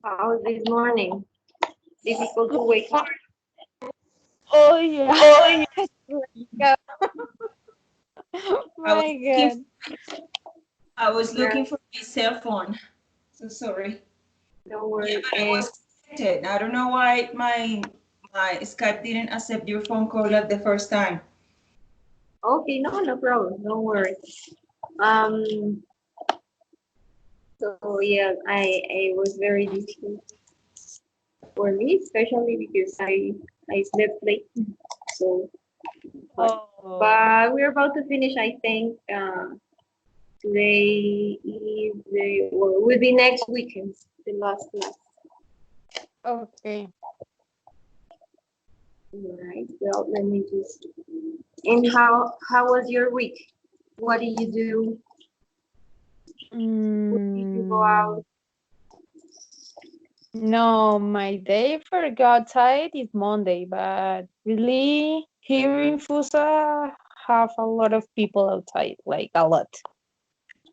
How is this morning? Difficult to wake up. Oh yeah. Oh, Yeah. I was My looking God. I was yeah, looking for my cell phone. So sorry. don't Yeah, worry. but I was connected. I don't know why my Skype didn't accept your phone call at the first time. Okay, no problem. Don't worry. Um, so yeah, I was very difficult for me, especially because I slept late. So, but Oh. but we're about to finish. I think today is well, will be next weekend, the last class. Okay. All right. Well, let me just. And how was your week? What did you do? Where did you go Mm, out? no, my day for go outside is Monday, but really here in Fusa have a lot of people outside, like a lot.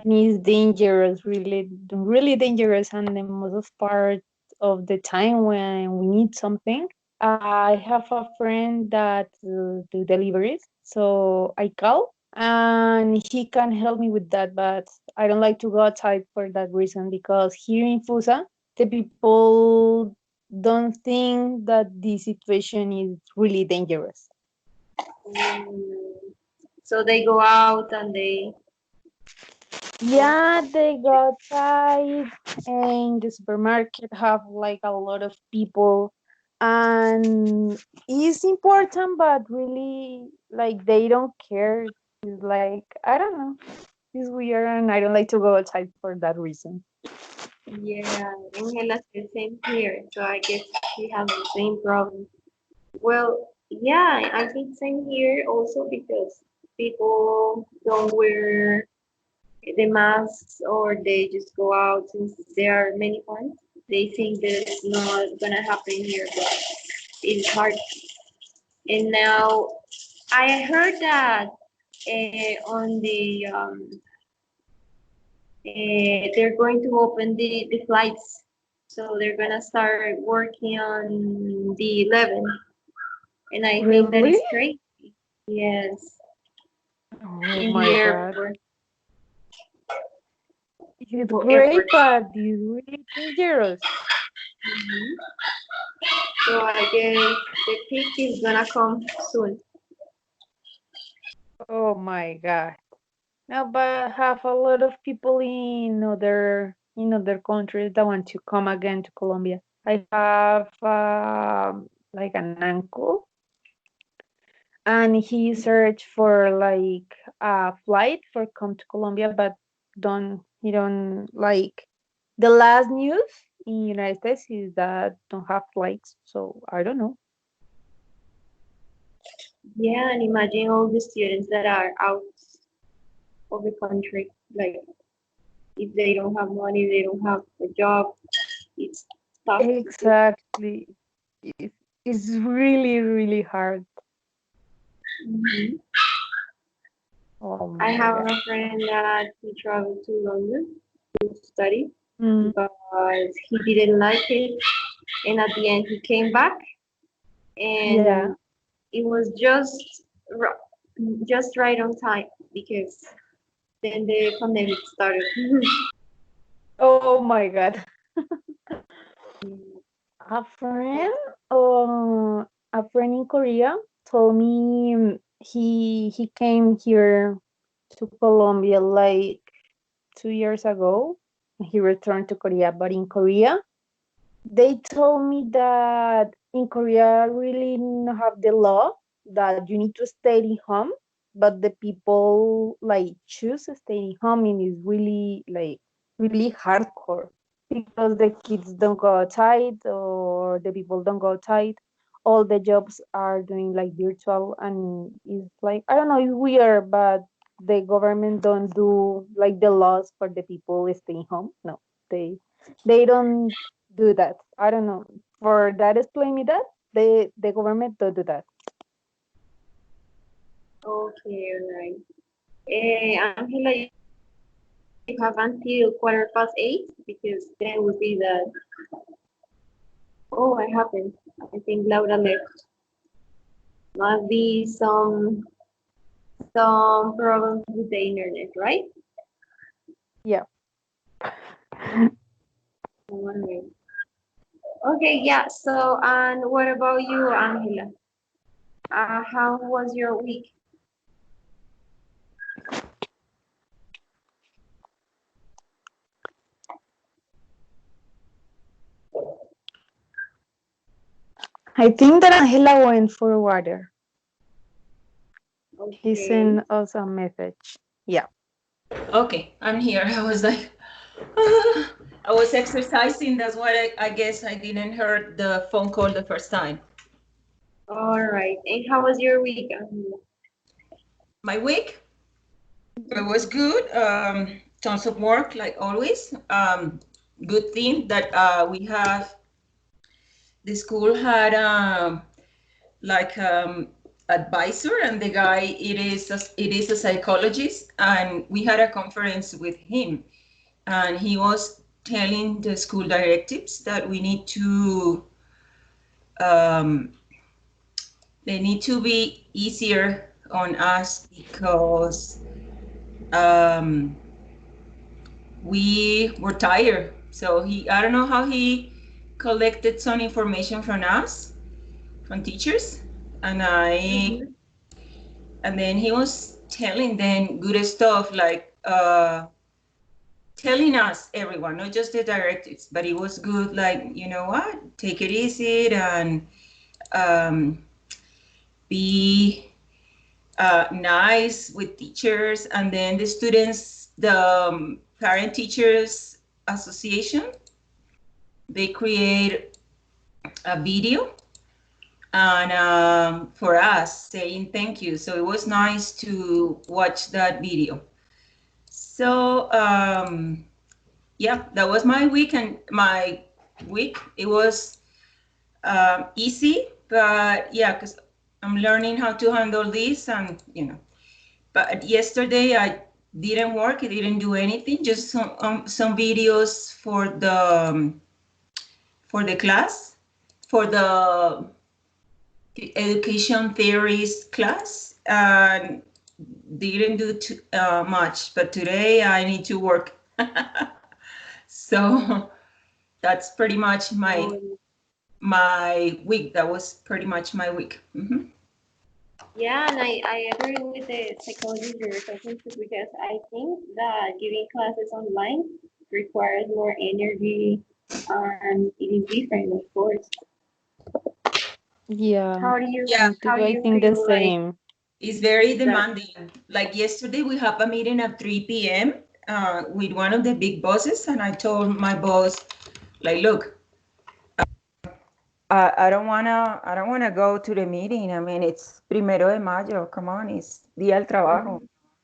And it's dangerous, really, really dangerous. And the most part of the time when we need something, I have a friend that do deliveries, so I call and he can help me with that. But I don't like to go outside for that reason because here in Fusa, the people don't think that the situation is really dangerous. Mm, so they go out and they go. Yeah, they go outside and the supermarket have like a lot of people and it's important but really like they don't care. It's like I don't know. It's weird and I don't like to go outside for that reason. Yeah, Angela's the same here. So I guess she has the same problem. Well, yeah, I think same here also because people don't wear the masks or they just go out since there are many ones. They think that it's not gonna happen here, but it's hard. And now I heard that on the they're going to open the flights, so they're gonna start working on the 11th, and I think that Really? is great. Yes, Oh in the my god. airport It's for great airport. but it's really dangerous. Mhm. So I guess the peak is gonna come soon. Oh my god. No, but I have a lot of people in other countries that want to come again to Colombia. I have like an uncle, and he searched for like a flight for come to Colombia, but don't he don't like the last news in United States is that don't have flights. So I don't know. Yeah, and imagine all the students that are out of the country. Like if they don't have money, they don't have a job. It's tough. Exactly. It- It's really really hard. Mhm. Oh I my have god. a friend that he traveled to London to study, Mm. but he didn't like it, and at the end he came back, Yeah. and it was just right on time because then the pandemic started. Oh my god. A friend, a friend in Korea told me he came here to Colombia like 2 years ago. He returned to Korea, but in Korea they told me that in Korea really not have the law that you need to stay in home, but the people like choose to stay in home and is really like really hardcore because the kids don't go outside or the people don't go outside. All the jobs are doing like virtual and it's like I don't know, it's weird, but the government don't do like the laws for the people staying home. No, they don't do that. I don't know. For that, explain me that the government don't do that. Okay, right. Angela, you have until 8:15 because then would be the Oh, I haven't. I think Laura left. Must be some problems with the internet, right? Yeah. Alright. Okay, yeah. So, and what about you, Angela? How was your week? I think that Angela went for water. He Okay. sent us a message. Yeah. Okay, I'm here. I was like, I was exercising. That's why I guess I didn't hear the phone call the first time. All right. And how was your week, Angela? My week, it was good. Tons of work, like always. Good thing that we have, the school had like advisor, and the guy it is a psychologist, and we had a conference with him, and he was telling the school directives that we need to um, they need to be easier on us because um, we were tired. So I don't know how he collected some information from us, from teachers, and Mhm. and then he was telling them good stuff, like telling us, everyone, not just the directives, but it was good, like, you know what, take it easy, and um, be nice with teachers. And then the students, the parent teachers association, they create a video, and for us saying thank you. So it was nice to watch that video. So yeah, that was my week, and my week, it was easy, but yeah, because I'm learning how to handle this, and but yesterday I didn't work, I didn't do anything, just some videos for the class, for the education theories class, and didn't do much. But today I need to work. So that's pretty much Oh, my week. That was pretty much my week. yeah, and I agree with the psychologist you're talking to because I think that giving classes online requires more energy and it is different, of course. Yeah. Yeah, Me How too. do I you think the feel like same. it's very that? demanding. Like yesterday, we have a meeting at 3 p.m. With one of the big bosses, and I told my boss, like, look, I don't wanna go to the meeting. I mean, it's Primero de Mayo. Come on, it's Día del Trabajo.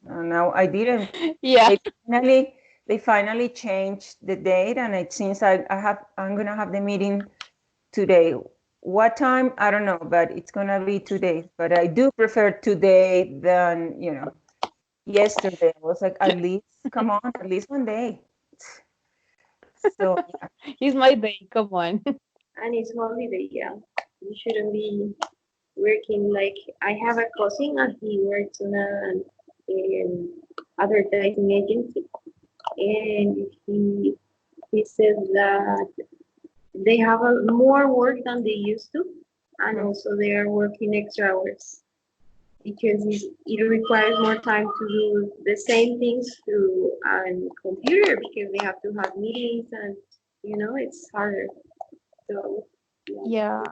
And now I didn't. Yeah. They finally changed the date, and it seems I'm gonna have the meeting today. What time? I don't know, but it's gonna be today. But I do prefer today than yesterday. I was like, at least, come on, at least one day. So yeah. It's my day. Come on. And it's holiday, yeah. You shouldn't be working like I have a cousin and he works in an advertising agency and he said that they have more work than they used to and also they are working extra hours because it requires more time to do the same things through a computer because they have to have meetings and it's harder. So yeah, Yeah.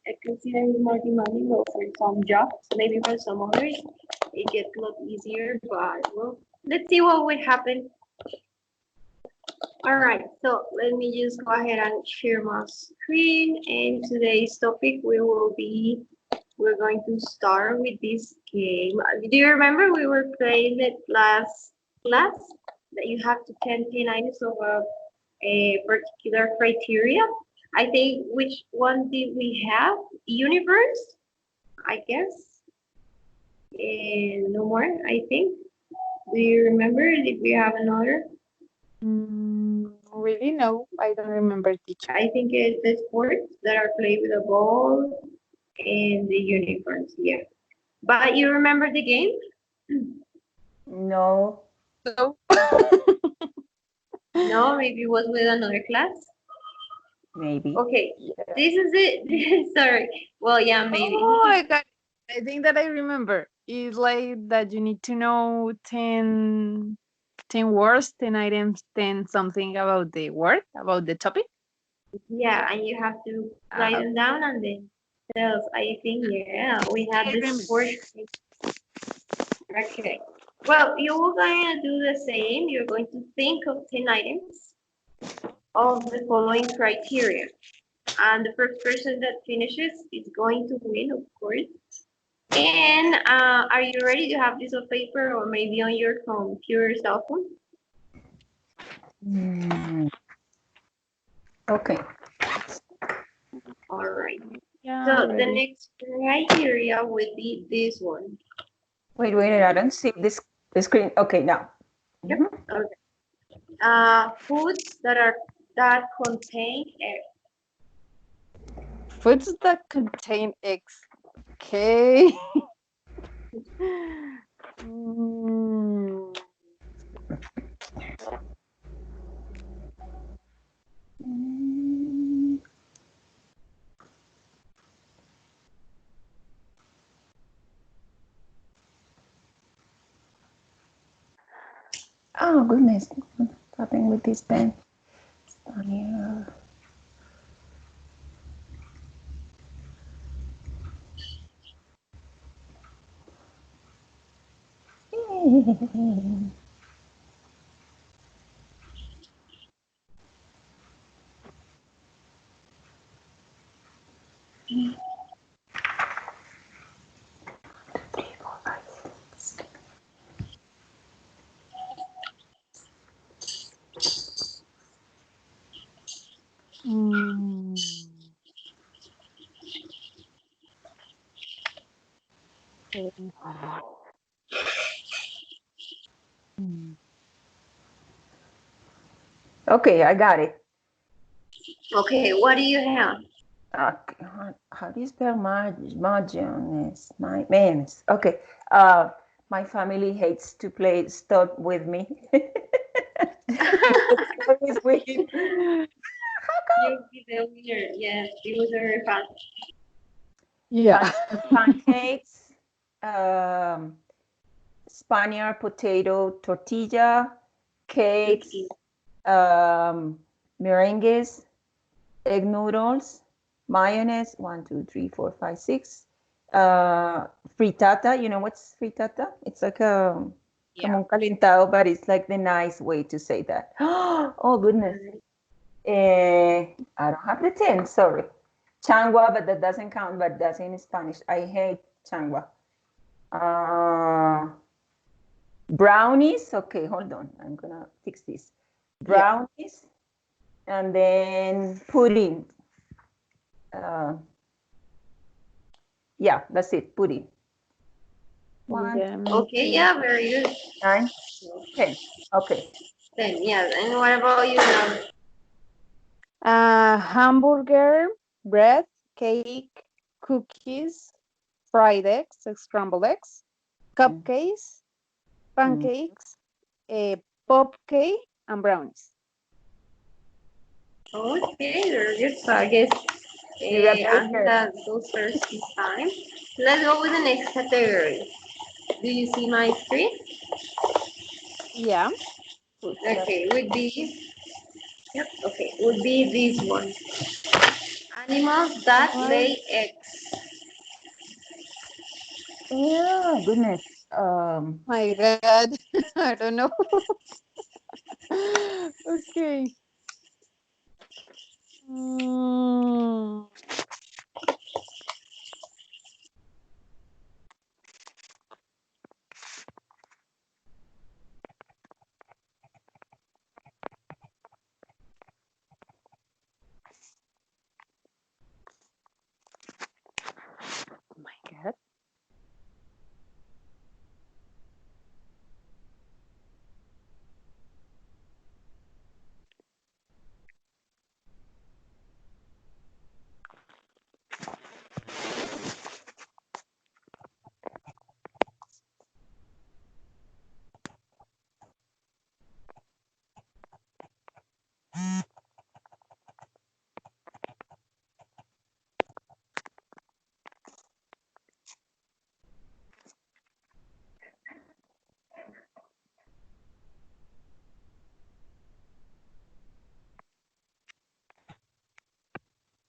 I consider it more demanding well, for some jobs. Maybe for some others, it gets a lot easier. But well, let's see what would happen. All right, so let me just go ahead and share my screen. And today's topic we're going to start with this game. Do you remember we were playing it last class that you have to 10 items of a particular criteria? I think which one did we have? Universe, I guess. And no more, I think. Do you remember? Did we have another? Mm, Really? No, I don't remember, teacher. I think it's the sports that are played with a ball and the uniforms. Yeah. But you remember the game? No. No. No, maybe it was with another class. Maybe. Okay, Yeah. this is it. Sorry. Well, yeah, maybe. Oh, I got it. I think that I remember. It's like that you need to know 10 words, 10 items, 10 something about the word, about the topic. Yeah, and you have to write Uh, them down and then tell us. I think, yeah, we had I this remember. sport. Okay. Well, you're going to do the same. You're going to think of 10 items of the following criteria. And the first person that finishes is going to win, of course. And are you ready to have this on paper or maybe on your computer cell phone? Mm, okay. All right. Yeah, So the ready. next criteria would be this one. Wait, I don't see this the screen. Okay, now. Yep. Mhm. Okay. Foods that contain egg. Foods that contain eggs. Okay. Mm, Mm. Oh goodness, what's happening with this pen? Spaniel. mm, mm. Okay, I got it. Okay, what do you have? How do you spell margins? My mayonnaise. Okay. My family hates to play stop with me. Because I always win. You'll be the winner. Yes, it was very fast. Yeah. Pancakes, um, Spaniard potato tortilla, cakes, Okay. merengues, egg noodles, mayonnaise, 1, 2, 3, 4, 5, 6. Frittata, you know what's frittata? It's like a Yeah. como un calentado, but it's like the nice way to say that. Oh goodness. I don't have the 10, sorry. Changua, but that doesn't count, but that's in Spanish. I hate changua. Uh, brownies, okay, hold on. I'm gonna fix this. Brownies, and then pudding. Yeah, that's it, pudding. One, Yeah, me Okay, too. yeah, very good. 9, 10. Okay. Then, yeah, and what about you now? Hamburger, bread, cake, cookies, fried eggs, scrambled eggs, cupcakes, pancakes, pop cake, and brownies. Okay, very good. So I guess You got very Angela good. goes first this time. Let's go with the next category. Do you see my screen? Yeah. Okay, would be, yep, okay, would be this one. Animals that Well, lay eggs. Yeah, goodness. my God. I don't know. Okay. Mm, oh my God.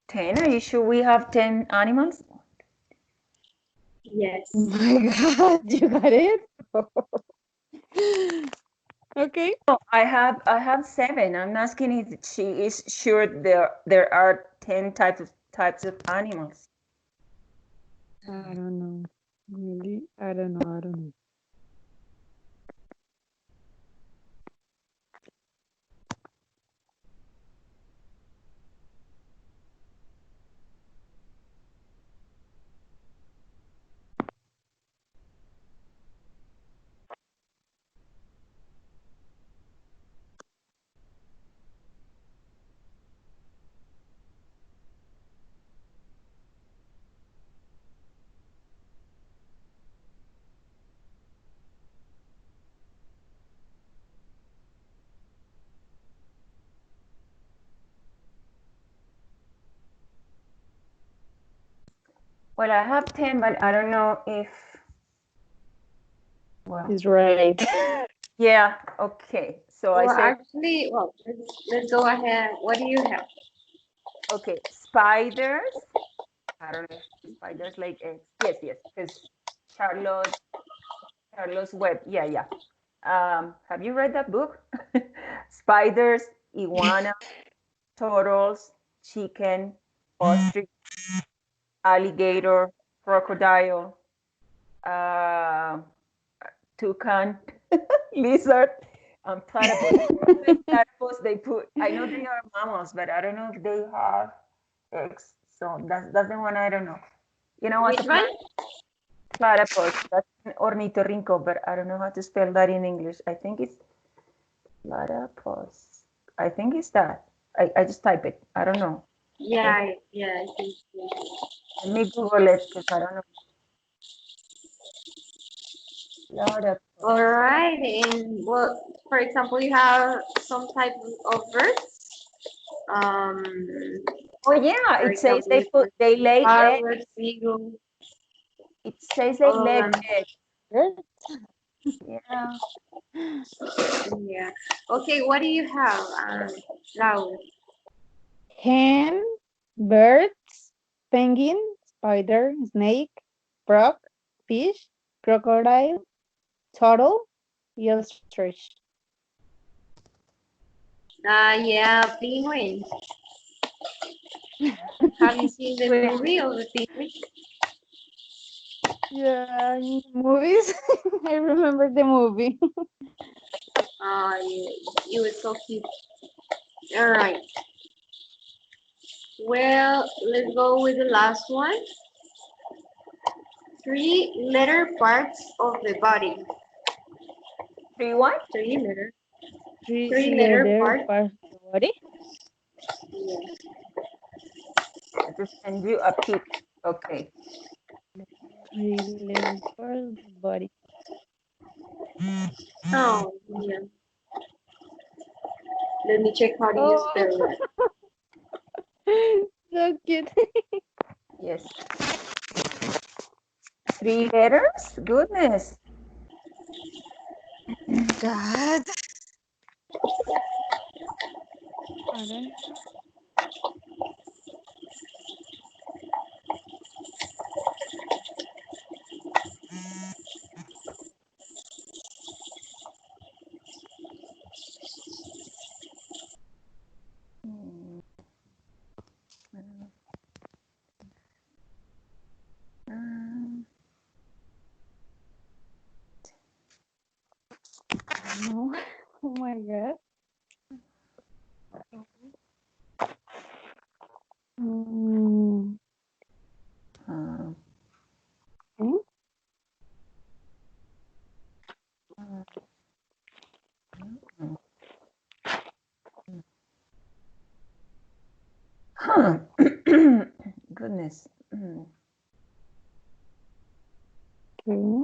10? Are you sure we have 10 animals? Yes. Oh my God, you got it? Okay. Oh, I have 7. I'm asking if she is sure there are 10 types of animals. I don't know. Really? I don't know. I don't know. Well, I have 10, but I don't know if, well, He's right. yeah, okay. So I Well, said, actually, well, let's go ahead. What do you have? okay, spiders. I don't know if spiders lay eggs. Yes, because Charlotte's Web. Yeah. Have you read that book? Spiders, iguana, turtles, chicken, ostrich, alligator, crocodile, uh, toucan, lizard, platypus. Platypus, they put, I know they are mammals, but I don't know if they have eggs. So that's the one I don't know. You know what? Which one? Platypus, that's an ornitorrinco, but I don't know how to spell that in English. I think it's platypus. I think it's that. I just type it. I don't know. Yeah, I think so. Let me Google it because I don't know. Platypus. All right, and well, for example, you have some type of birds. Um, Oh yeah, for it says example, they lay eggs. parrot, eagle, It says they all of lay them. eggs. Good. Yeah. Yeah. Okay, what do you have, Raul? Hen, birds, penguin, spider, snake, frog, fish, crocodile, turtle, ostrich. Yeah, penguin. Have you seen the movie of the penguin? Yeah, in the movies. I remember the movie. Yeah, it was so cute. All right. Well, let's go with the last one. 3-letter parts of the body. 3 what? 3-letter. Three 3-letter letter part. part of the body. Yeah. I just send you a pic. Okay. 3 letter part of the body. Oh, yeah. Let me check how do you Oh, spell that. so cute. Yes. 3 letters? Goodness. God. I don't know. Um, No. Oh my God. Mm, um, hmm? huh. Goodness. Mm. Okay.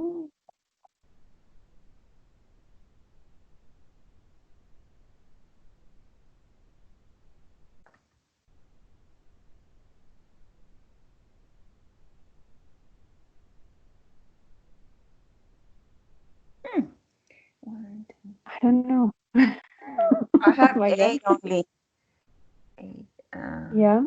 One, two. I don't know. I Oh have my God. 8 only. 8. Yeah.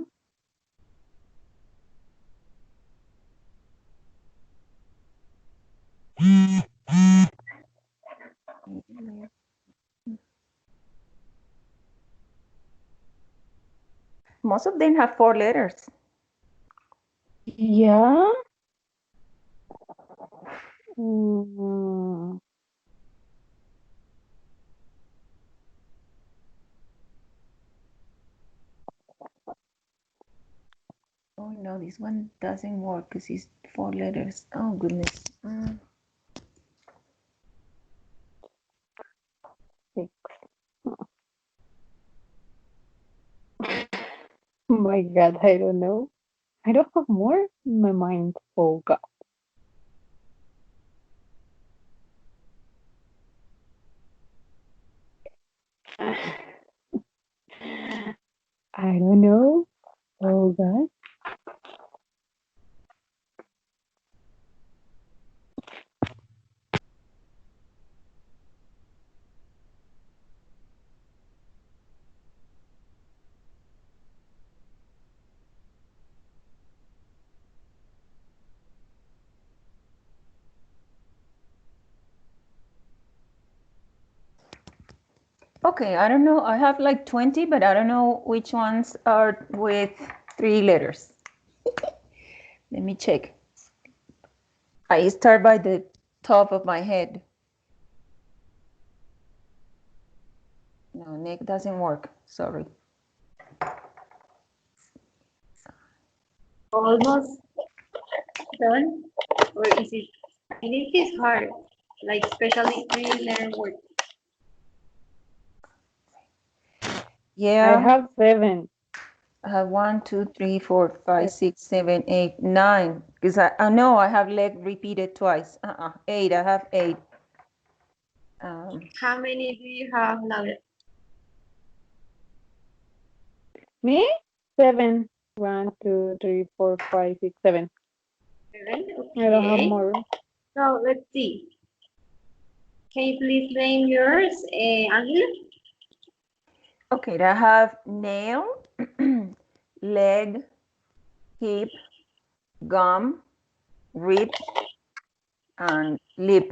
most of them have 4 letters. Yeah. Mm, Oh no, this one doesn't work because it's 4 letters. Oh goodness. six. Oh my God, I don't know. I don't have more in my mind. Oh God. I don't know. Oh God. Okay, I don't know. I have like 20, but I don't know which ones are with 3 letters. Let me check. I start by the top of my head. No, neck doesn't work. Sorry. Almost done? Or is it? And it is hard, like especially three-letter word. I Yeah, have 7. I have 1, 2, 3, 4, 5, 6, 7, 8, 9. Because I know I have leg repeated twice. 8. I have 8. How many do you have, Laura? Me? 7. 1, 2, 3, 4, 5, 6, 7. 7? I don't have Okay. more. So let's see. Can you please name yours, Angela? Okay, I have nail, leg, hip, gum, rib, and lip.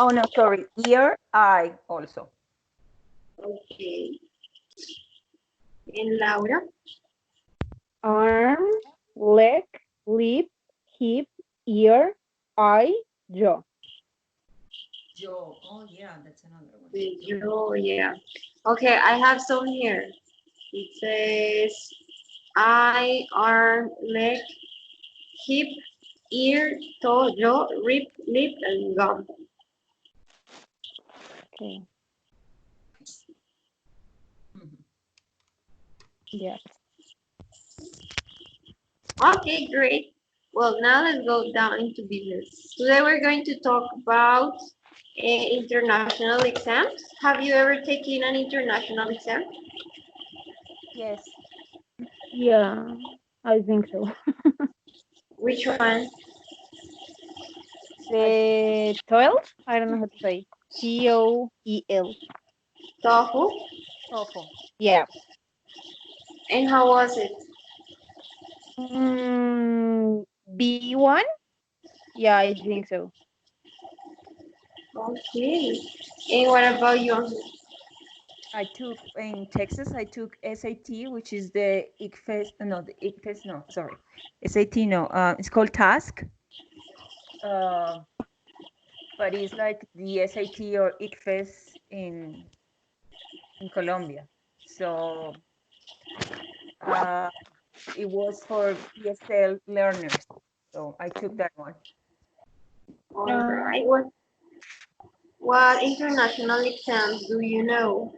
Oh no, sorry, ear, eye also. Okay. And Laura? Arm, leg, lip, hip, ear, eye, jaw. Jaw. Oh yeah, that's another one. Oh, yeah. Okay, I have some here. It says eye, arm, leg, hip, ear, toe, jaw, rib, lip, and gum. Okay. Yeah. Okay, great. Well, now let's go down into business. Today we're going to talk about international exams. Have you ever taken an international exam? Yes. Yeah, I think so. Which one? The 12? I don't know how to say. TOEL. TOEFL? TOEFL. Yeah. And how was it? B1? Yeah, I think so. Okay. And what about you? I took in Texas. I took SAT, which is the ICFES. No, the ICFES. No, sorry, SAT. No, it's called Task. But it's like the SAT or ICFES in Colombia. So it was for ESL learners. So I took that one. All right. What international exams do you know?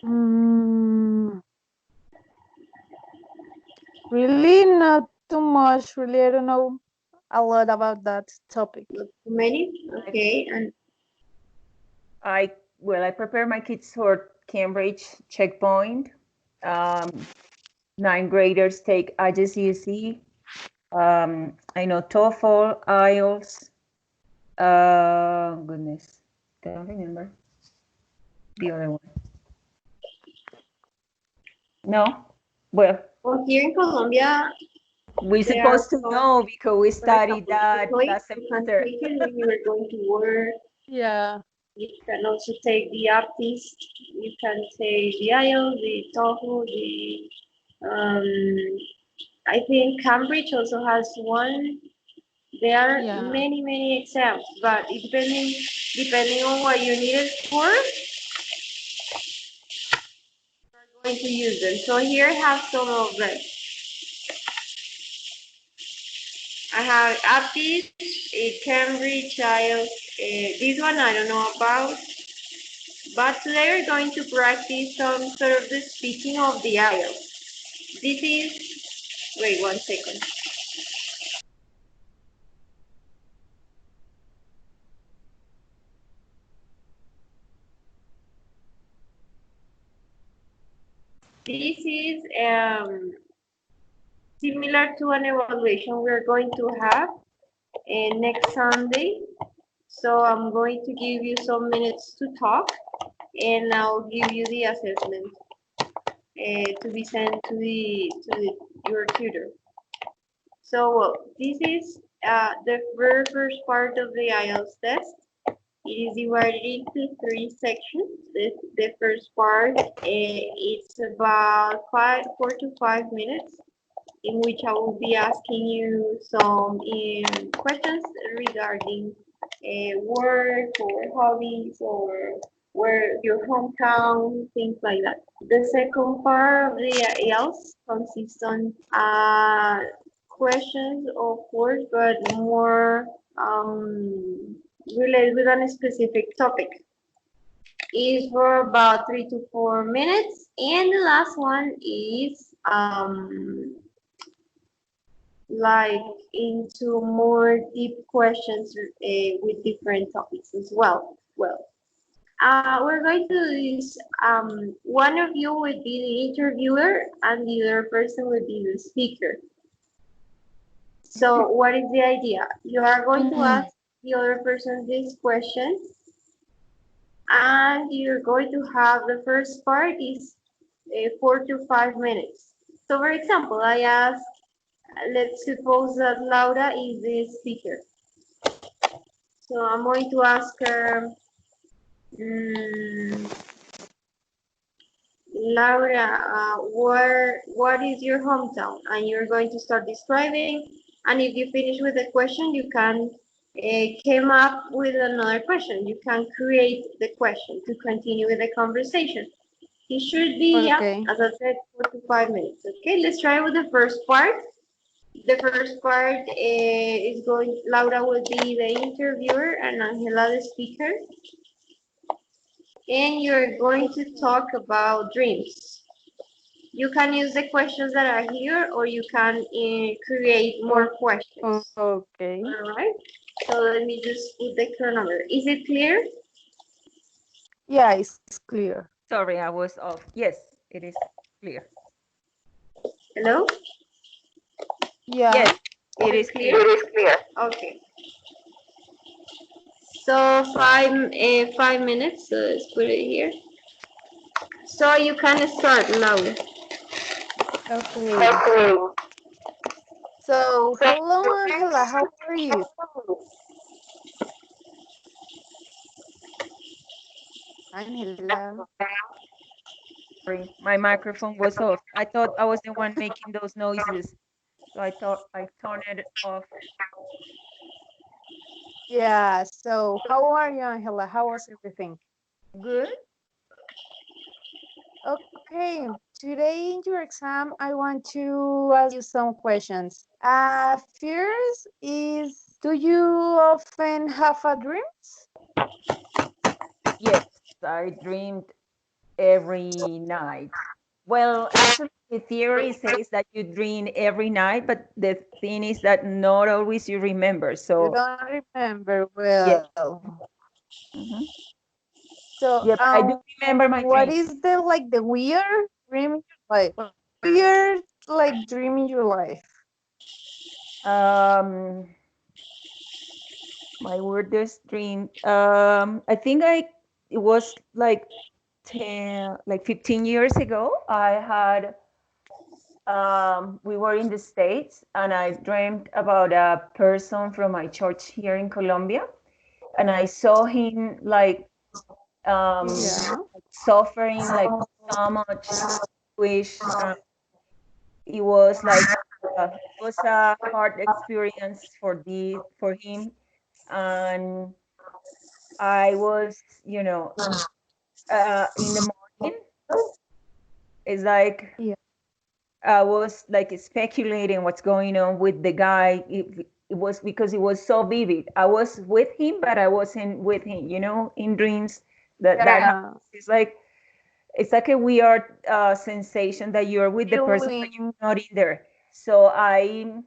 Mm, really not too much. Really, I don't know a lot about that topic. Not too many? Okay. And I prepare my kids for Cambridge Checkpoint. 9th graders take IGCSE. I know TOEFL, IELTS. Goodness, don't remember the other one. No, well, here in Colombia, we're there are supposed to some, know because we for studied example, the that TOEIC last you can semester. take it when you are going to work. Yeah. You can also take the APTIS, you can take the IELTS, the TOEFL, um, I think Cambridge also has one. There are Yeah. many exams, but it depending on what you need it for, you're going to use them. So here I have some of them. I have APTIS, Cambridge, IELTS. This one I don't know about, but today we're going to practice some sort of the speaking of the IELTS. This is, wait 1 second. This is similar to an evaluation we're going to have next Sunday. So I'm going to give you some minutes to talk, and I'll give you the assessment to be sent to your tutor. So this is the very first part of the IELTS test. It is divided into 3 sections. The first part it's about 4 to 5 minutes, in which I will be asking you some questions regarding work or hobbies or where your hometown, things like that. The second part of the IELTS consists on questions, of course, but more related with a specific topic. Is for about 3 to 4 minutes, and the last one is like into more deep questions with different topics as well. We're going to do this. One of you would be the interviewer, and the other person would be the speaker. So, what is the idea? You are going to ask the other person this question, and you're going to have the first part is 4 to 5 minutes. So, for example, I ask, let's suppose that Laura is the speaker. So I'm going to ask her, Laura, what is your hometown? And you're going to start describing. And if you finish with the question, you can came up with another question. You can create the question to continue with the conversation. It should be, Okay. as I said, 4 to 5 minutes. Okay, let's try with the first part. The first part is going, Laura will be the interviewer and Angela the speaker. And you're going to talk about dreams. You can use the questions that are here, or you can create more questions. Okay. All right. So let me just put the chronometer. Is it clear? Yeah, it's clear. Sorry, I was off. Yes, it is clear. Hello? Yeah. Yes, it is clear. It is clear. Okay. So 5 minutes. So let's put it here. So you can start now. Okay. So, hello, Angela. How are you? Angela. Sorry, my microphone was off. I thought I was the one making those noises. So I thought I turned it off. Yeah. So, how are you, Angela? How was everything? Good. Okay. Today in your exam, I want to ask you some questions. First is, do you often have a dreams? Yes, I dreamed every night. Well, actually, the theory says that you dream every night, but the thing is that not always you remember. You So, don't remember yeah. well. Mhm. So, Yeah, but I do remember my what dreams. is the weird dream in your life? Weird dream in your life? Um, my weirdest dream. I think it was like 15 years ago. We were in the States, and I dreamed about a person from my church here in Colombia, and I saw him like Yeah. suffering like so much wish. It was like it was a hard experience for him, and I was, in the morning. It's like Yeah. I was like speculating what's going on with the guy. It was because it was so vivid. I was with him, but I wasn't with him. In dreams that Yeah. happens. It's like a weird sensation that you're with the person, but Feeling. you're not in there. So I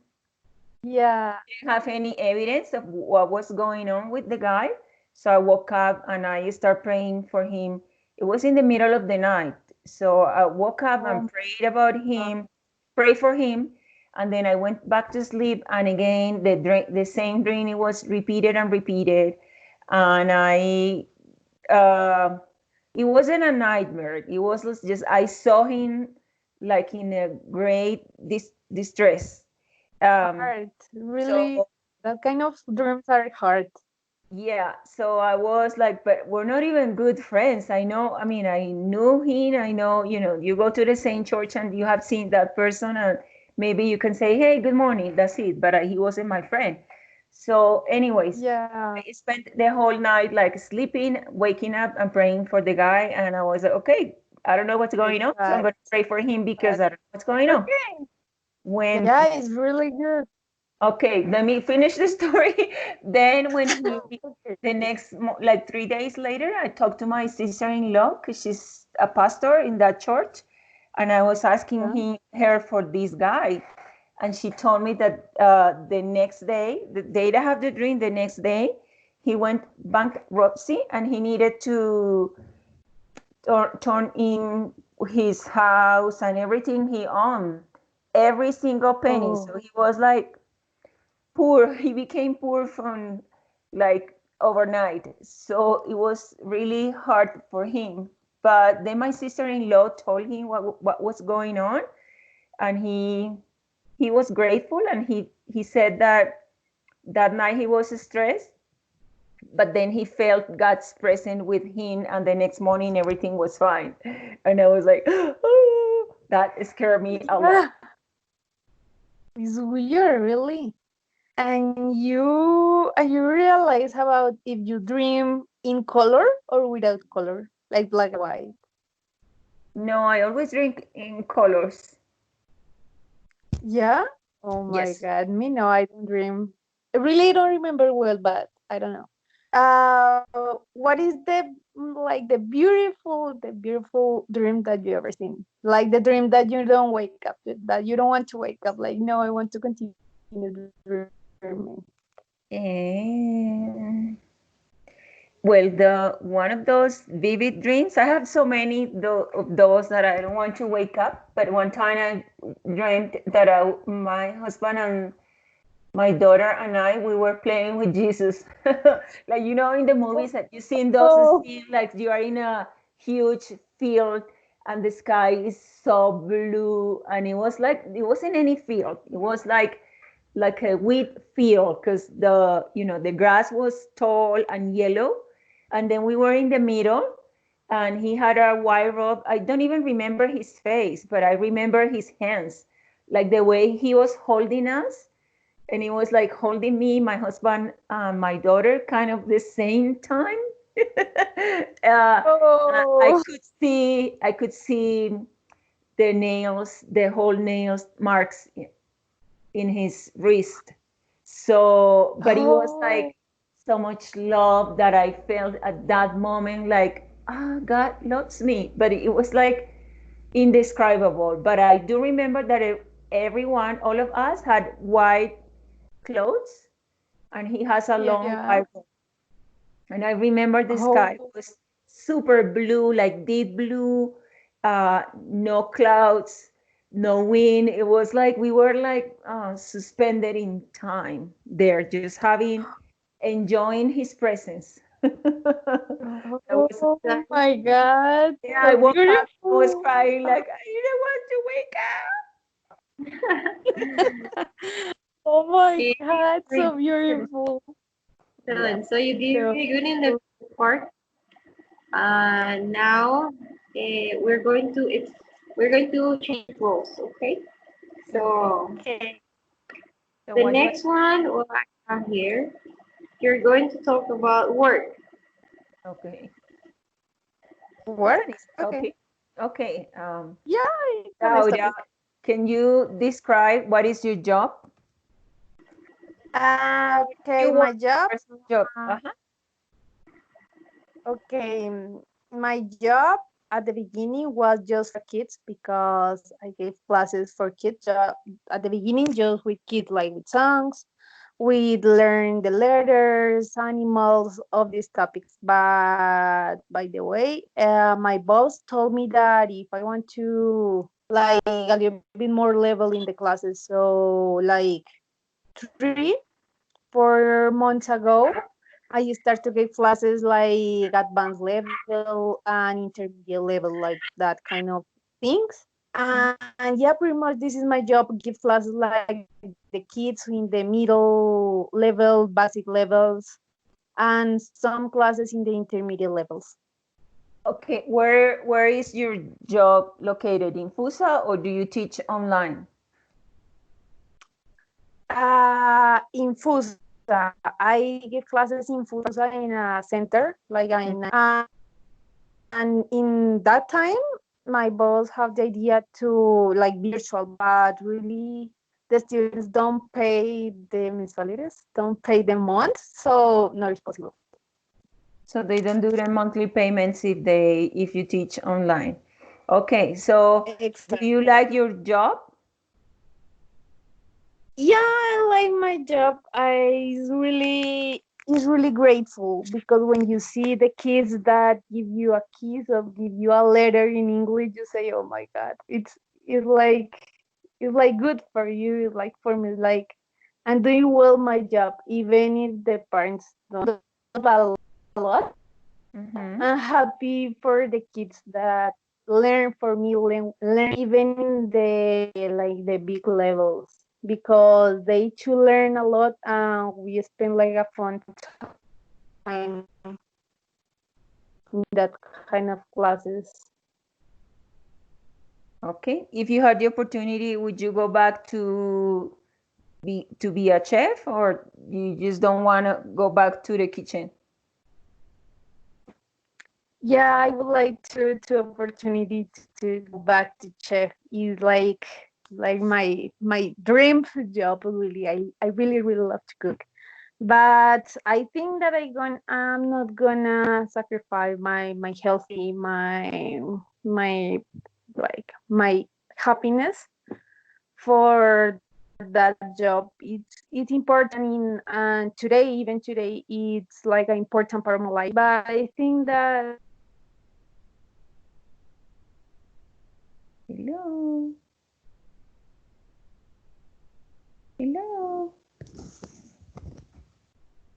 Yeah. didn't have any evidence of what was going on with the guy. So I woke up and I started praying for him. It was in the middle of the night. So I woke up and Oh prayed about my him, prayed for him, and then I went back to sleep. And again, the same dream, it was repeated and repeated. And uh, it wasn't a nightmare. It was just, I saw him like in a great distress. Um, hard. Really, so that kind of dreams are hard. yeah, so I was like, but we're not even good friends. I mean, I knew him. I know, you go to the same church and you have seen that person, and maybe you can say, hey, good morning. That's it. But he wasn't my friend. So, anyways, Yeah. I spent the whole night like sleeping, waking up, and praying for the guy. And I was like, okay, I don't know what's It's going on. So I'm sad. going to pray for him because But I don't know what's going on. okay. When Yeah, it's really good. Okay, let me finish the story. Then Okay. the next, like 3 days later, I talked to my sister-in-law because she's a pastor in that church, and I was asking Yeah. her for this guy, and she told me that the next day, the day that I have the dream, the next day, he went bankruptcy and he needed to turn in his house and everything he owned, every single penny. Oh. So he was like poor. He became poor from like overnight. So it was really hard for him. But then my sister-in-law told him what was going on, and he was grateful, and he said that that night he was stressed, but then he felt God's presence with him, and the next morning everything was fine. And I was like, oh, that scared me a lot. Yeah. It's weird, really. And you realize about if you dream in color or without color, like black and white. No, I always drink in colors. Yeah? Oh my Yes. God. Me, no, I don't dream. I really don't remember well, but I don't know. What is the beautiful dream that you ever seen? Like the dream that you don't wake up with, that you don't want to wake up. Like, no, I want to continue dreaming. And well, the one of those vivid dreams, I have so many of those that I don't want to wake up. But one time I dreamt that my husband and my daughter and I, we were playing with Jesus. Like, in the movies that you see in those Oh, scenes, like you are in a huge field and the sky is so blue. And it wasn't any field. It was like a wheat field because the grass was tall and yellow. And then we were in the middle, and he had a white robe. I don't even remember his face, but I remember his hands, like the way he was holding us, and he was like holding me, my husband, my daughter, kind of the same time. I oh, could see the nails, the whole nails marks in his wrist. So, but it was oh, like so much love that I felt at that moment, like, God loves me. But it was like indescribable. But I do remember that everyone, all of us, had white clothes, and he has a long yeah. white robe. And I remember the sky Oh, was super blue, like deep blue, no clouds, no wind. It was like we were like suspended in time there, just enjoying his presence. That was, oh my God, yeah, I so woke up, I was beautiful. crying like, I didn't want to wake Oh my It's God, really so good. beautiful. up. Yeah. So you did So really good in the beautiful. part. Now we're going to change roles, okay? So Okay. So the what do I? next one, what I have here, you're going to talk about work. Okay. That's an Work? easy Okay. topic. Okay. Yeah, it's a nice Laura, topic. can you describe what is your job? Okay, You my work job. first job. Uh, okay, my job at the beginning was just for kids because I gave classes for kids. At the beginning, just with kids, like with songs. We learn the letters, animals, of these topics. But by the way, my boss told me that if I want to like a little bit more level in the classes, so like 3 4 months ago, I start to give classes like advanced level and intermediate level, like that kind of things. And yeah, pretty much this is my job: give classes like the kids in the middle level, basic levels, and some classes in the intermediate levels. Okay, where is your job located, in Fusa, or do you teach online? In Fusa, I give classes in Fusa in a center, like and in that time, my boss have the idea to like virtual, but really the students don't pay the mensualities, don't pay the month, so not is possible. So they don't do the monthly payments if you teach online. Okay, so do Exactly. you like your job? Yeah, I like my job. I is really grateful because when you see the kids that give you a kiss or give you a letter in English, you say, "Oh my God!" It's like it's like good for you. It's like for me, it's like I'm doing well my job, even if the parents don't a lot. Mm-hmm. I'm happy for the kids that learn for me, learn even in the like the big levels because they too learn a lot and we spend like a fun time in that kind of classes. Okay, if you had the opportunity, would you go back to be a chef, or you just don't want to go back to the kitchen? Yeah, I would like to opportunity to go back to chef. Is like my dream job. Really, I really love to cook. But I think that I'm not gonna sacrifice my healthy, my like my happiness for that job. It's important in and today, even today, it's like an important part of my life. But I think that Hello, hello,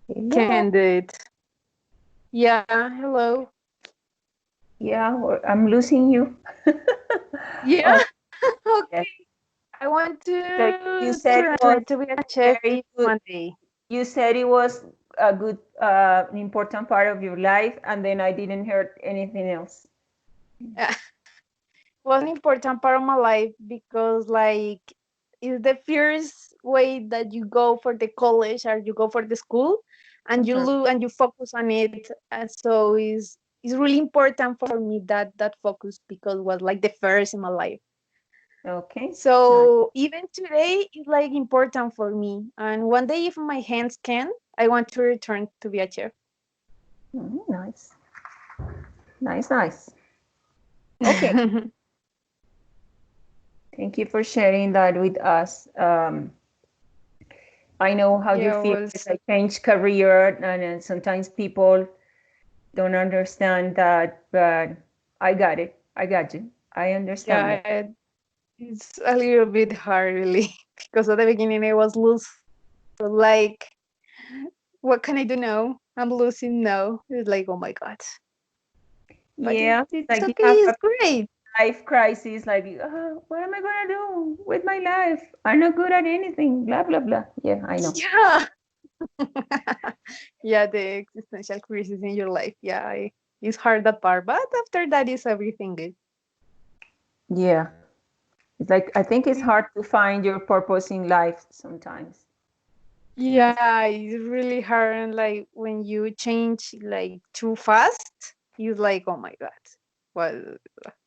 hello. can do it. Yeah, hello. Yeah, I'm losing you. Yeah, Oh, okay. yes. I want So to return to be a chef very in good. one day. You said it was a good, an important part of your life, and then I didn't hear anything else. Was an important part of my life because like it's the first way that you go for the college or you go for the school and you Mhm. look and you focus on it, so it's really important for me that focus because it was like the first in my life. Okay. Nice. So even today it's like important for me, and one day if my hands can, I want to return to be a chef. Nice. Nice. Nice. Okay. Thank you for sharing that with us. I know how you Yeah, it feel was. as I change career, and sometimes people don't understand that, but I got it. I got you. I understand that. Yeah, it's a little bit hard, really, because at the beginning I was loose. So like, what can I do now? I'm losing now. It's like, oh my god. But Yeah, it's like you okay. have It's a great. life crisis, like, what am I gonna do with my life? I'm not good at anything. Blah blah blah. Yeah, I know. Yeah. Yeah, the existential crisis in your life. Yeah, It's hard that part, but after that is everything good. Yeah. It's like, I think it's hard to find your purpose in life sometimes. Yeah, it's really hard, and like when you change like too fast, it's like, oh my god, what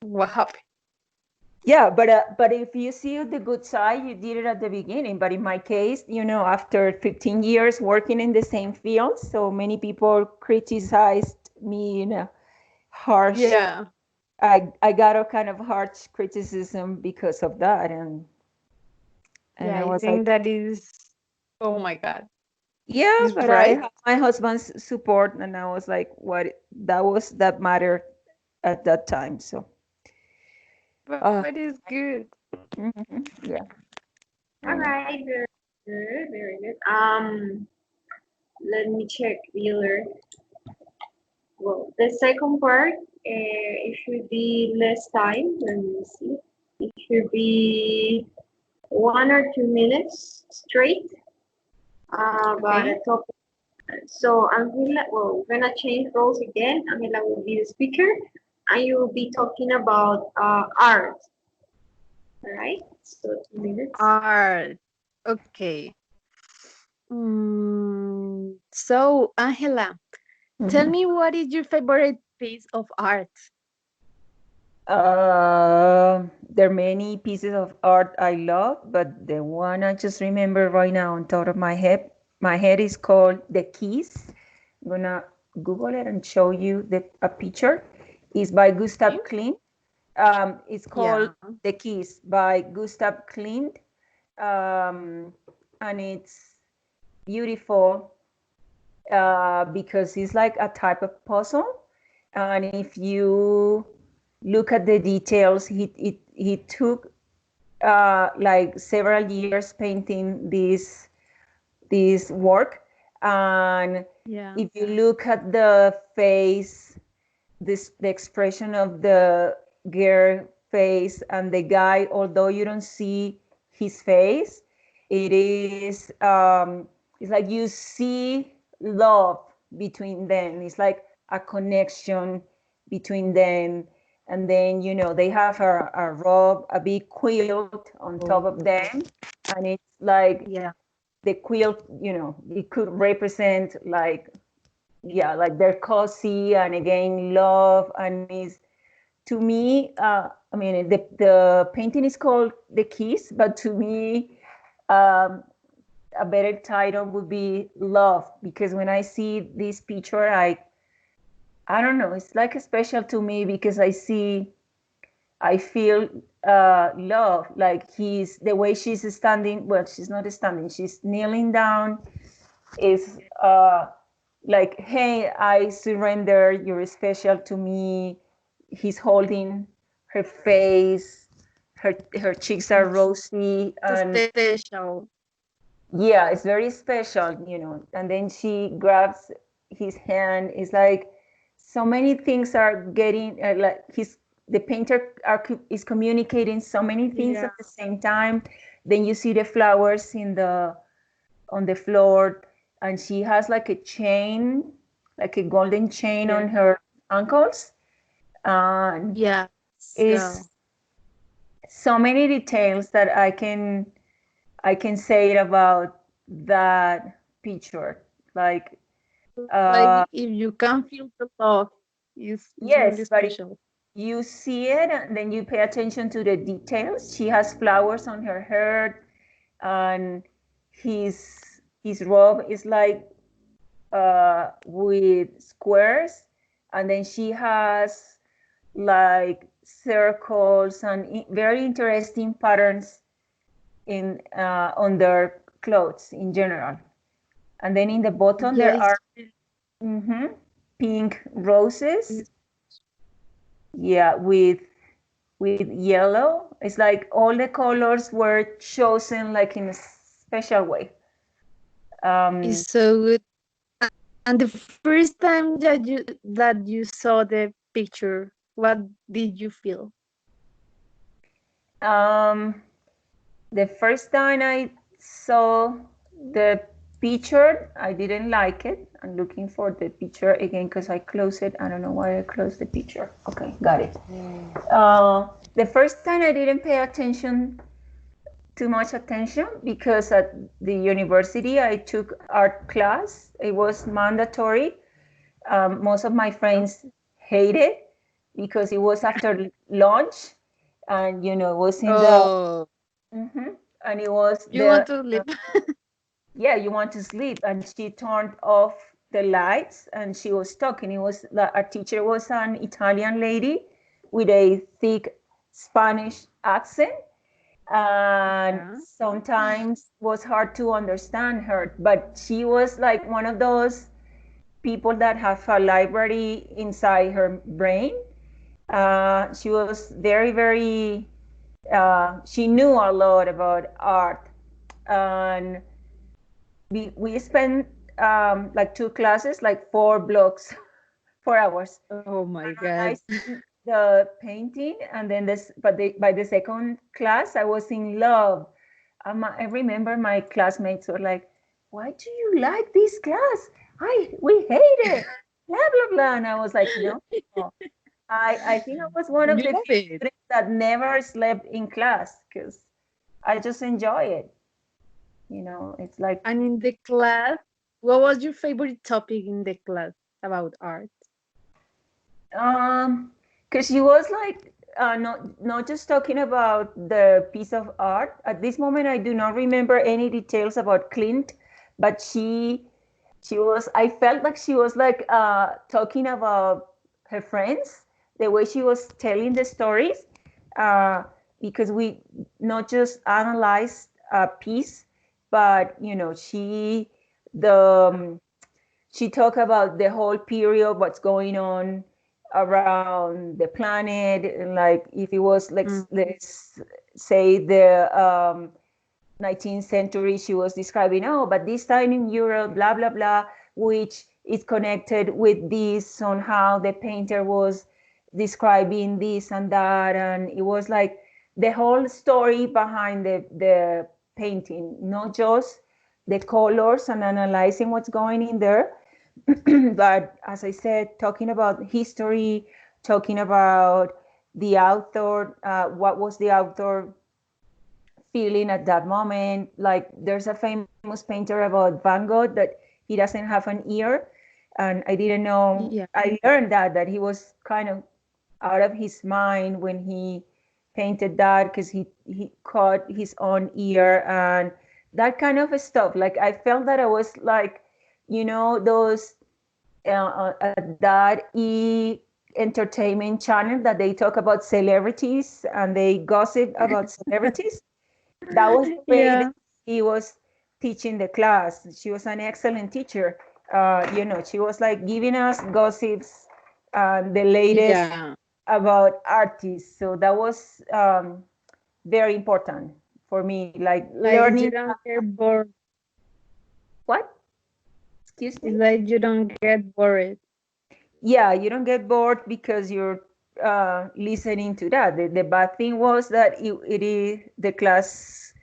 what happened? Yeah, but if you see the good side, you did it at the beginning. But in my case, after 15 years working in the same field, so many people criticized me in a harsh. Yeah, I got a kind of harsh criticism because of that, and yeah, I I was like, think that is, oh my god, yeah, is but I right, have my husband's support, and I was like, what? That mattered at that time. So, uh, but it's good. yeah, I All know. right, very good, very good. Let me check the other. Well, the second part, it should be less time. Let me see. It should be 1 or 2 minutes straight about Okay. a topic. So we're gonna change roles again. Angela will be the speaker, and you will be talking about art. All right. So 2 minutes. Art. Okay. So, Angela, tell Mhm. me what is your favorite piece of art? There are many pieces of art I love, but the one I just remember right now on top of my head is called The Keys. I'm gonna Google it and show you a picture. It's by Okay. Gustav Klimt. It's called Yeah. The Keys by Gustav Klimt, and it's beautiful because it's like a type of puzzle. And if you look at the details, he took like several years painting this work. And Yeah. if you look at the face, the expression of the girl face and the guy, although you don't see his face, it is it's like you see love between them. It's like a connection between them. And then they have a robe, a big quilt on top of them, and it's like Yeah. the quilt, it could represent like, yeah, like they're cozy, and again love. And is, to me, I mean, the painting is called The Keys, but to me, um, a better title would be Love, because when I see this picture, I don't know, it's like special to me because I feel love. Like the way she's standing, well, she's not standing, she's kneeling down, is like, hey, I surrender, you're special to me. He's holding her face, her cheeks are It's rosy, and special. yeah, it's very special, and then she grabs his hand. It's like so many things are getting like the painter is communicating so many things Yeah. at the same time. Then you see the flowers on the floor, and she has like a chain, like a golden chain Yeah. on her ankles. And Yeah. So it's so many details that I can say about that picture. Like, like uh, if you can feel the love, it's really yes, but if special. you see it and then you pay attention to the details, she has flowers on her hair, and his robe is like with squares, and then she has like circles and very interesting patterns in on their clothes in general. And then in the bottom Yeah, there are pink roses, it's yeah, with yellow. It's like all the colors were chosen like in a special way. it's Um, so good. And the first time that you saw the picture, what did you feel? um, the first time I saw the picture, I didn't like it. I'm looking for the picture again because I closed it. I don't know why I closed the picture. Okay, got it. The first time I didn't pay attention, too much attention, because at the university I took art class. It was mandatory. Most of my friends hate it because it was after lunch, and it was in the Oh, and it was you want to live? yeah, you want to sleep, and she turned off the lights and she was talking. It was our teacher was an Italian lady with a thick Spanish accent, and Yeah. sometimes was hard to understand her, but she was like one of those people that have a library inside her brain. She was very, very, she knew a lot about art. And we spent like two classes, like 4 blocks, 4 hours. Oh my I God. see the painting, and then by the second class, I was in love. I remember my classmates were like, "Why do you like this class? We hate it." Blah blah blah, and I was like, "No, no." I think I was one of You the love few it. students that never slept in class because I just enjoy it. It's like And in the class, what was your favorite topic in the class about art? because she was like not just talking about the piece of art. At this moment, I do not remember any details about Clint, but she was. I felt like she was like talking about her friends, the way she was telling the stories, uh, because we not just analyzed a piece, but the she talked about the whole period, what's going on around the planet, like if it was like Mm. let's say the 19th century, she was describing, oh, but this time in Europe, blah blah blah, which is connected with this on how the painter was describing this and that, and it was like the whole story behind the painting, not just the colors and analyzing what's going in there, but as I said, talking about history, talking about the author, what was the author feeling at that moment. Like there's a famous painter about Van Gogh that he doesn't have an ear, and I didn't know. Yeah. I learned that he was kind of out of his mind when he painted that because he caught his own ear and that kind of stuff. Like I felt that I was like, those that entertainment channel that they talk about celebrities and they gossip about celebrities. That was the way that Yeah. he was teaching the class. She was an excellent teacher. She was like giving us gossips, the latest Yeah. about artists. So that was very important for me, like Like you learning. don't get bored. What? Excuse It's me? like you don't get bored. Yeah, you don't get bored because you're listening to that. The bad thing was that it is the class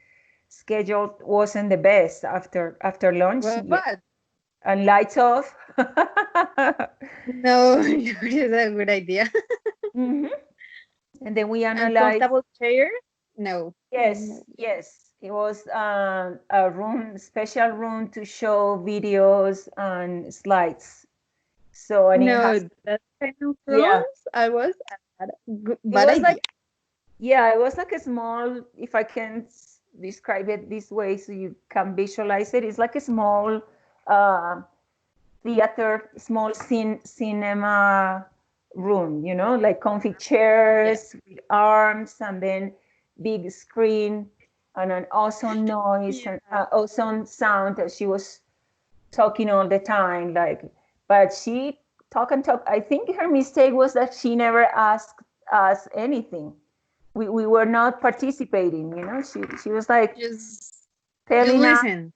schedule wasn't the best after lunch. Yeah. What? And lights off. No, it is a good idea. Mhm. And then we And analyzed. comfortable chair? No. Yes, yes. It was a room, special room to show videos and slides. So, and it has, No, that kind of yeah, rooms, I was at it bad was idea. like, yeah, it was like a small, if I can describe it this way so you can visualize it, it's like a small uh, theater, small cinema room, like comfy Yeah. chairs with arms and then big screen and an awesome noise and Yeah. awesome sound that she was talking all the time. Like, but she talk and talk. I think her mistake was that she never asked us anything. We were not participating, she was like Just telling us, listen.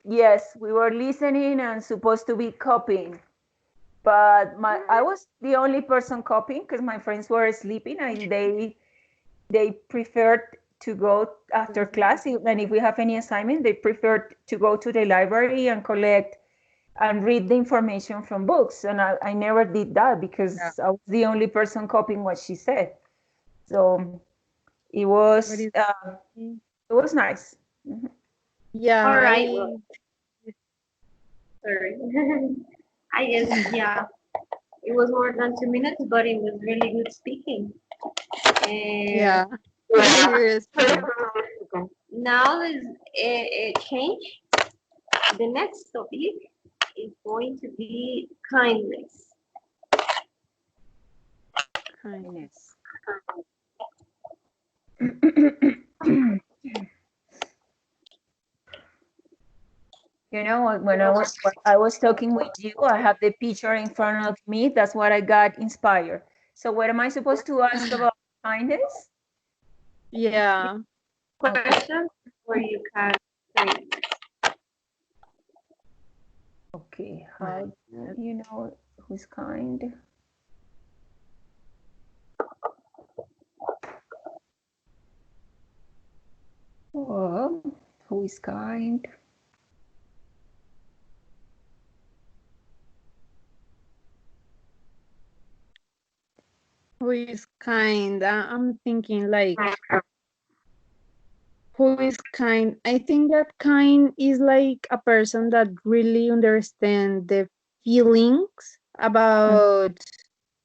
yes, we were listening and supposed to be copying. But I was the only person copying because my friends were sleeping and they preferred to go after class, and if we have any assignment, they prefer to go to the library and collect and read the information from books. And I never did that because I was the only person copying what she said. So it was nice. Yeah, All right. Well, sorry. I guess, yeah, it was more than 2 minutes, but it was really good speaking. And yeah. Yes. now let's change. The next topic is going to be kindness. Kindness. You know, when I was talking with you, I have the picture in front of me. That's what I got inspired. So what am I supposed to ask about kindness? Yeah. Question where you can say. Okay, how do you know who's kind? Oh, who is kind? Who is kind? I'm thinking like, who is kind? I think that kind is like a person that really understands the feelings about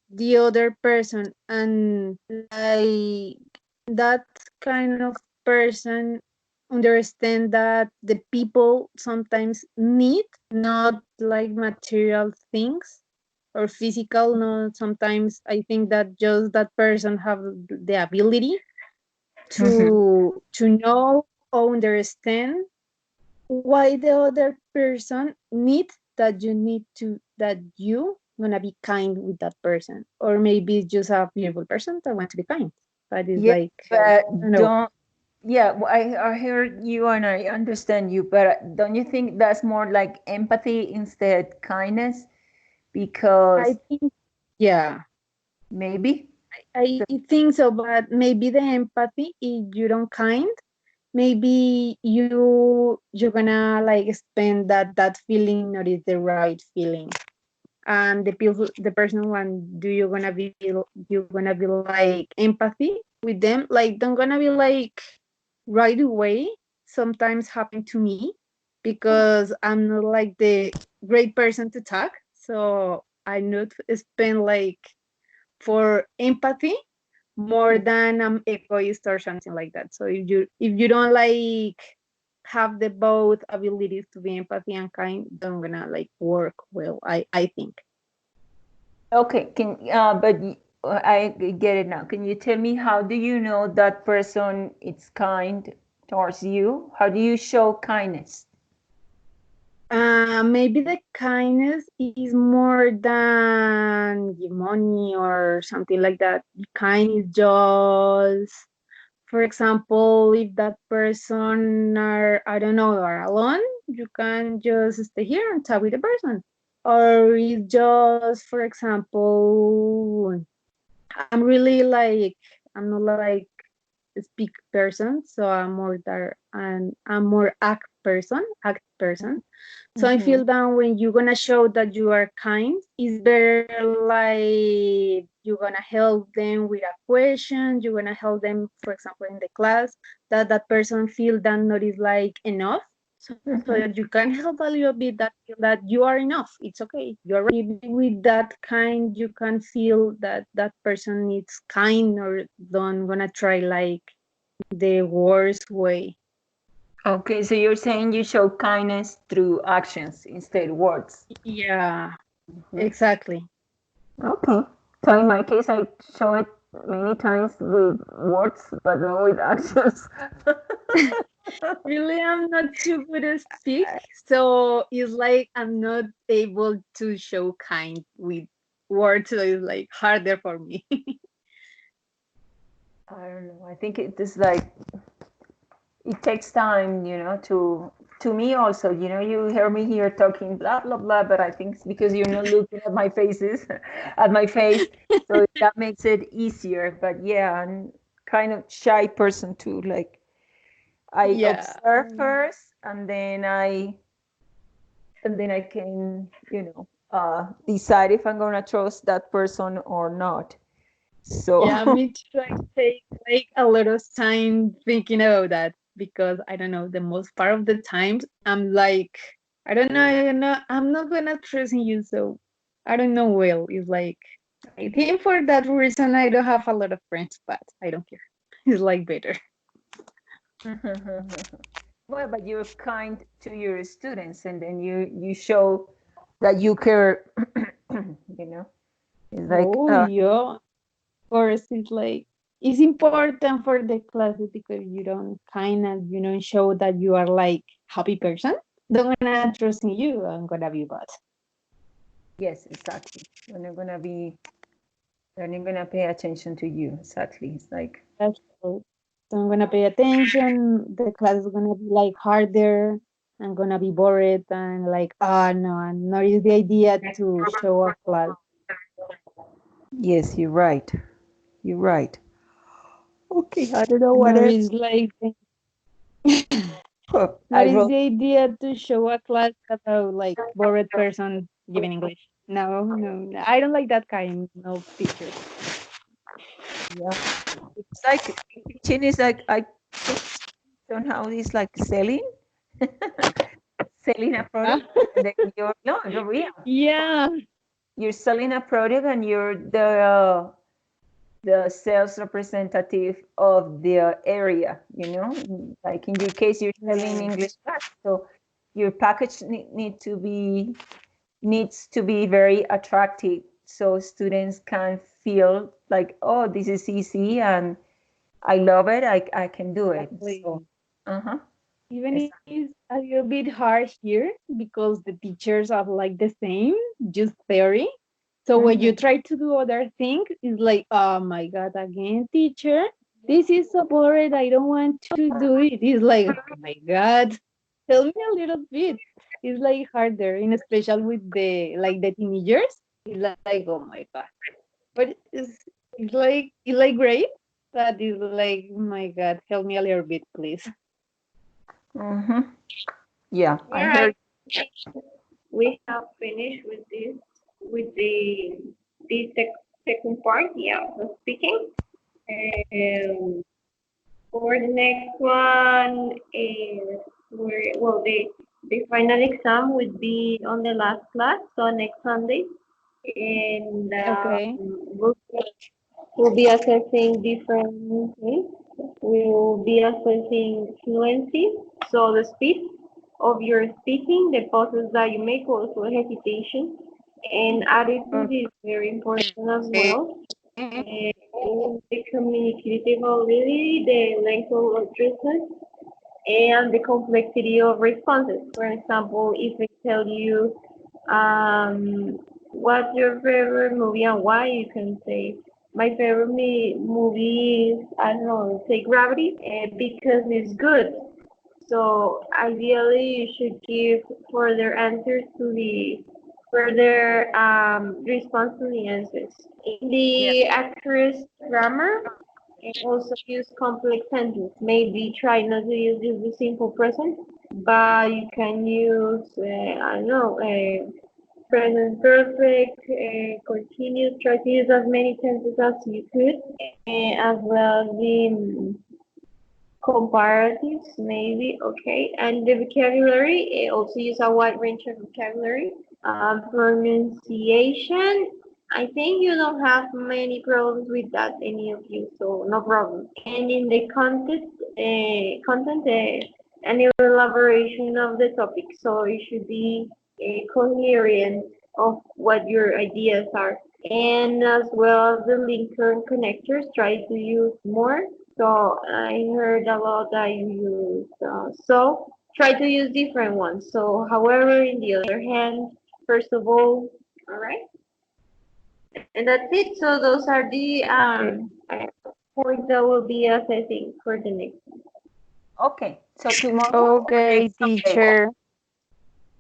the other person, and like that kind of person understand that the people sometimes need not like material things or physical. No, sometimes I think that just that person have the ability to know or understand why the other person needs that you need to that you gonna be kind with that person, or maybe it's just a beautiful person that want to be kind, but it's Yeah, like but know. I heard you and I understand you, but don't you think that's more like empathy instead kindness? Because I think, yeah, maybe. I think so, but maybe the empathy, if you don't kind, maybe you're gonna like spend that feeling not is the right feeling, and the person one do you're gonna be like empathy with them, like don't gonna be like right away. Sometimes happen to me because I'm not like the great person to talk, so I not spend like for empathy more than I'm egoist or something like that. So if you don't like have the both abilities to be empathy and kind, don't gonna like work well, I think. Okay, I get it now. Can you tell me how do you know that person is kind towards you? How do you show kindness? Maybe the kindness is more than give money or something like that. Be kind is just, for example, if that person are, I don't know, are alone, you can just stay here and talk with the person. Or it's just, for example, I'm really like, I'm not like a speak person, so I'm more there and I'm more act person. So I feel that when you're gonna show that you are kind, it's better like you're gonna help them with a question, you're gonna help them, for example, in the class, that person feel that not is like enough. So that you can help a little bit that feel that you are enough. It's okay. You're right. With that kind, you can feel that that person needs kind or don't gonna try like the worst way. Okay, so you're saying you show kindness through actions instead of words. Yeah, exactly. Okay. So in my case, I show it many times with words, but not with actions. Really, I'm not too good at speak, so it's like I'm not able to show kind with words, so it's like harder for me. I don't know. I think it is like it takes time, to me also, you hear me here talking blah blah blah, but I think it's because you're not looking at my face, so that makes it easier. But yeah, and kind of shy person too. Like I Yeah. observe first, and then I can, decide if I'm gonna trust that person or not. So Yeah, me too. I take like a lot of time thinking about that because I don't know, the most part of the times I'm like, I'm not gonna trust in you, so I don't know well. It's like I think for that reason I don't have a lot of friends, but I don't care. It's like better. well, but you're kind to your students, and then you show that you care. you know, it's like Oh yeah. Of course it's like it's important for the classes because you don't kind of, show that you are like happy person. Don't gonna trust in you, I'm gonna be bad. yes, exactly. They're not gonna pay attention to you. Exactly. It's like That's true. So I'm gonna pay attention. The class is gonna be like harder. I'm gonna be bored and like, no, and not is the idea to show a class. yes, you're right. You're right. Okay, I don't know what Nor else. is like I not is wrote. the idea to show a class about like bored person giving English. No, no, no. I don't like that kind of teachers. Yeah, it's like teaching is like I think somehow it's like selling, selling a Ah, product, and then you're no, you're real. yeah, You're selling a product, and you're the sales representative of the area. Like in your case, you're selling right. English class, so your package needs to be very attractive so students can feel like, oh, this is easy and I love it. I can do it. Exactly. So, uh-huh. Even Yes. if it's a little bit hard here because the teachers are like the same, just theory. So when Mhm. you try to do other things, it's like, oh my god, again, teacher, this is so boring. I don't want to do it. It's like, oh my god, tell me a little bit. It's like harder, in special with the teenagers. It's like, oh my god. But it's like great, but it's like, oh my god, help me a little bit, please. Mhm. Yeah, I Yeah, heard. we have finished with second part, yeah, of speaking. Um, for the next one, the final exam would be on the last class, so next Sunday, and Okay. we'll be assessing different things. We will be assessing fluency, so the speed of your speaking, the pauses that you make, also hesitation, and attitude is very important as well. The communicative ability, the length of addressing, and the complexity of responses. For example, if I tell you, what's your favorite movie and why, you can say, my favorite movie is, I don't know, say Gravity, because it's good. So ideally, you should give further answers to the further response to the answers. In Yeah. the accurate grammar, and also use complex sentences. Maybe try not to use just the simple present, but you can use, I don't know, present perfect, continuous. Try to use as many tenses as you could, as well as the comparatives, maybe, okay. And the vocabulary, also use a wide range of vocabulary. Pronunciation, I think you don't have many problems with that, any of you, so no problem. And in the content, an elaboration of the topic, so it should be coherent of what your ideas are. And as well as the linker and connectors, try to use more. So I heard a lot that you use, so try to use different ones. So however, in the other hand, first of all right, and that's it. So those are the Okay. points that will be assessing for the next. Okay. So tomorrow or Okay, next Sunday? teacher.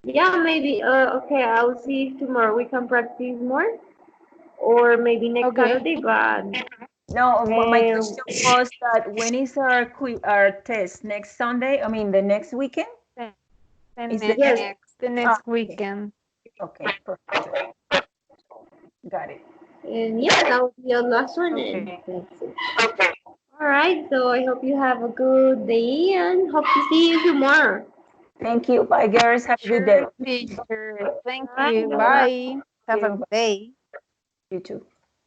Yeah, maybe. Okay, I'll see if tomorrow we can practice more, or maybe next Okay. Saturday. But No, my Um, question was that when is our test? Next Sunday? I mean, the next weekend? the Is the Yes. next the Ah, next okay. weekend. Okay, perfect. Got it. And yeah, that would be our last one. And Okay. that's it. All right. So I hope you have a good day and hope to see you tomorrow. Thank you. Bye, girls. Have a good day. Sure, teacher. Thank Bye. you. Bye. Bye. Have a You good day. too.